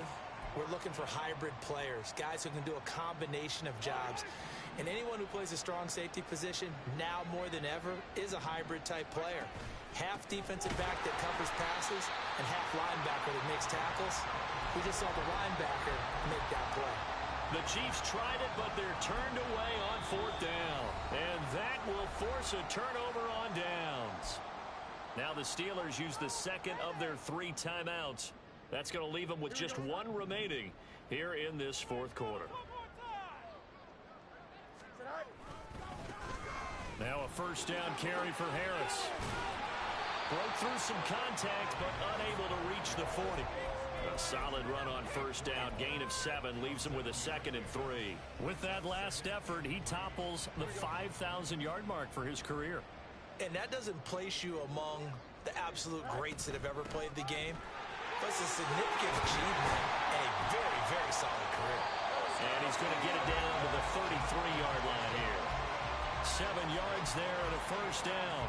we're looking for hybrid players, guys who can do a combination of jobs. And anyone who plays a strong safety position, now more than ever, is a hybrid type player. Half defensive back that covers passes and half linebacker that makes tackles. We just saw the linebacker make that play. The Chiefs tried it, but they're turned away on 4th down. And that will force a turnover on downs. Now the Steelers use the 2nd of their 3 timeouts. That's going to leave them with just 1 remaining here in this 4th quarter. Now a 1st down carry for Harris. Broke through some contact, but unable to reach the 40. A solid run on 1st down. Gain of 7 leaves him with a 2nd and 3. With that last effort, he topples the 5,000-yard mark for his career. And that doesn't place you among the absolute greats that have ever played the game. But it's a significant achievement and a very, very solid career. And he's going to get it down to the 33-yard line here. 7 yards there and a 1st down.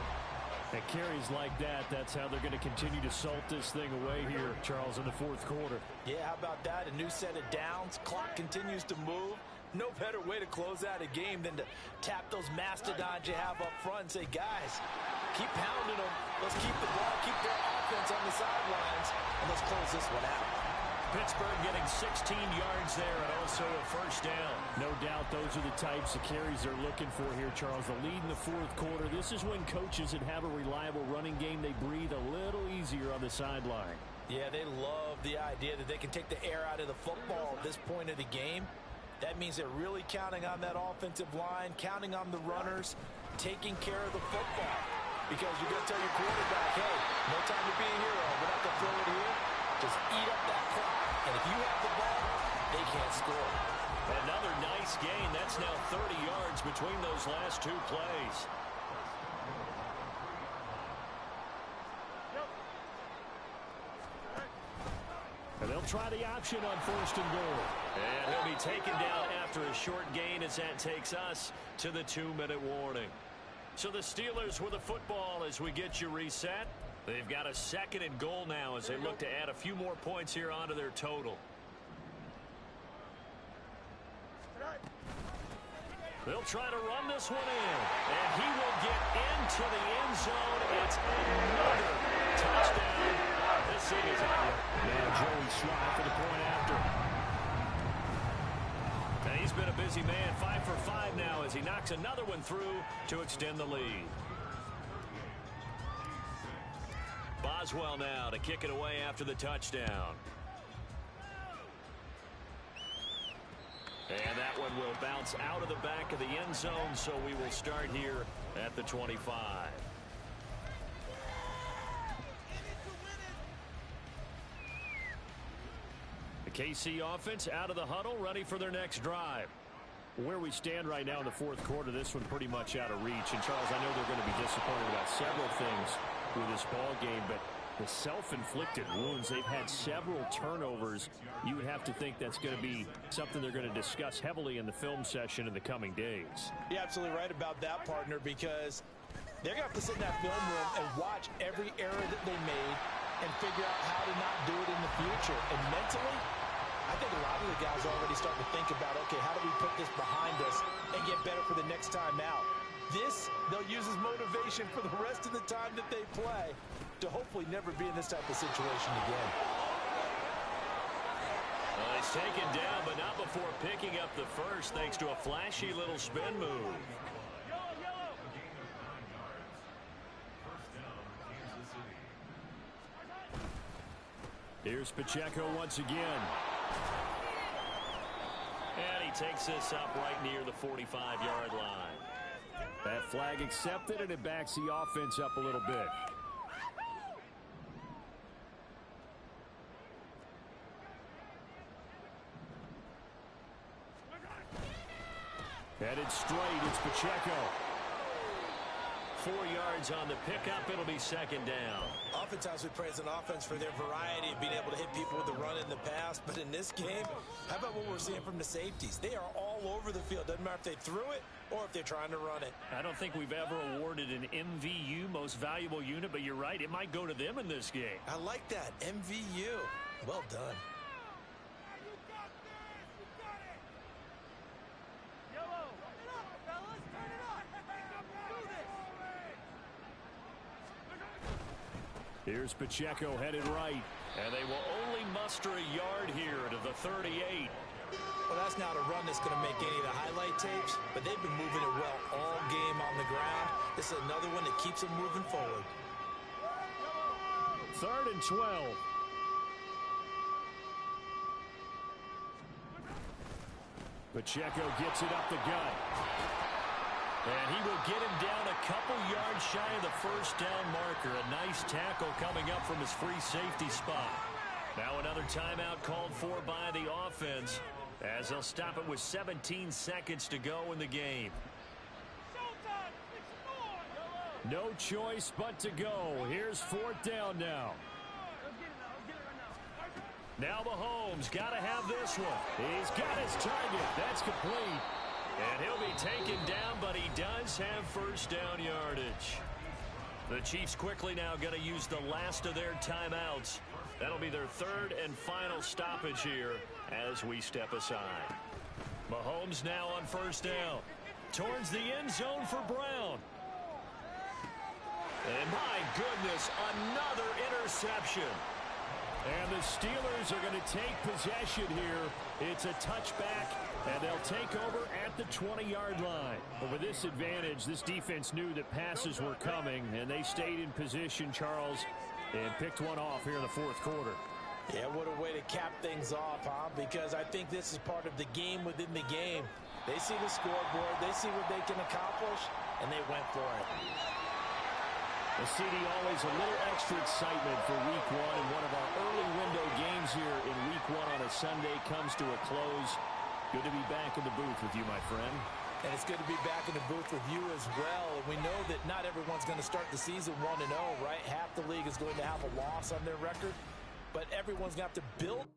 And carries like that, that's how they're going to continue to salt this thing away here, Charles, in the 4th quarter. Yeah, how about that? A new set of downs. Clock continues to move. No better way to close out a game than to tap those mastodons you have up front and say, guys, keep pounding them. Let's keep the ball, keep their offense on the sidelines, and let's close this one out. Pittsburgh getting 16 yards there and also a 1st down. No doubt those are the types of carries they're looking for here, Charles. The lead in the 4th quarter. This is when coaches that have a reliable running game, they breathe a little easier on the sideline. Yeah, they love the idea that they can take the air out of the football at this point of the game. That means they're really counting on that offensive line, counting on the runners, taking care of the football. Because you're going to tell your quarterback, hey, no time to be a hero. We're not going to throw it here. Just eat up that clock. And if you have the ball, they can't score. Another nice gain. That's now 30 yards between those last 2 plays. And they'll try the option on 1st and goal. And he'll be taken down after a short gain as that takes us to the 2-minute warning. So the Steelers with the football as we get you reset. They've got a 2nd and goal now as they look to add a few more points here onto their total. They'll try to run this one in. And he will get into the end zone. It's another touchdown. This thing is out. And Joey Slye for the point after. And he's been a busy man. 5 for 5 now as he knocks another one through to extend the lead. Boswell now to kick it away after the touchdown. And that one will bounce out of the back of the end zone, so we will start here at the 25. The KC offense out of the huddle, ready for their next drive. Where we stand right now in the fourth quarter, this one pretty much out of reach. And, Charles, I know they're going to be disappointed about several things with this ball game, but the self-inflicted wounds, they've had several turnovers. You would have to think that's going to be something they're going to discuss heavily in the film session in the coming days. You're absolutely right about that, partner, because they're going to have to sit in that film room and watch every error that they made and figure out how to not do it in the future. And mentally, I think a lot of the guys are already starting to think about, okay, how do we put this behind us and get better for the next time out? This, they'll use as motivation for the rest of the time that they play to hopefully never be in this type of situation again. Well, he's taken down, but not before picking up the first, thanks to a flashy little spin move. Here's Pacheco once again. And he takes this up right near the 45-yard line. That flag accepted, and it backs the offense up a little bit. Headed straight, it's Pacheco. 4 yards on the pickup. It'll be second down. Oftentimes we praise an offense for their variety of being able to hit people with the run in the past. But in this game, how about what we're seeing from the safeties? They are all over the field. Doesn't matter if they threw it or if they're trying to run it. I don't think we've ever awarded an MVU, most valuable unit, but you're right. It might go to them in this game. I like that. MVU. Well done. Here's Pacheco headed right, and they will only muster a yard here to the 38. Well, that's not a run that's going to make any of the highlight tapes, but they've been moving it well all game on the ground. This is another one that keeps them moving forward. 3rd and 12. Pacheco gets it up the gut. And he will get him down a couple yards shy of the first down marker. A nice tackle coming up from his free safety spot. Now another timeout called for by the offense as they'll stop it with 17 seconds to go in the game. No choice but to go. Here's 4th down now. Now Mahomes got to have this one. He's got his target. That's complete. And he'll be taken down, but he does have first down yardage. The Chiefs quickly now going to use the last of their timeouts. That'll be their 3rd and final stoppage here as we step aside. Mahomes now on first down. Towards the end zone for Brown. And my goodness, another interception. And the Steelers are going to take possession here. It's a touchback, and they'll take over at the 20-yard line. But with this advantage, this defense knew that passes were coming, and they stayed in position, Charles, and picked one off here in the 4th quarter. Yeah, what a way to cap things off, huh? Because I think this is part of the game within the game. They see the scoreboard, they see what they can accomplish, and they went for it. The CD, always a little extra excitement for week 1, and one of our early window games here in week 1 on a Sunday comes to a close. Good to be back in the booth with you, my friend. And it's good to be back in the booth with you as well. And we know that not everyone's going to start the season 1-0, right? Half the league is going to have a loss on their record, but everyone's going to have to build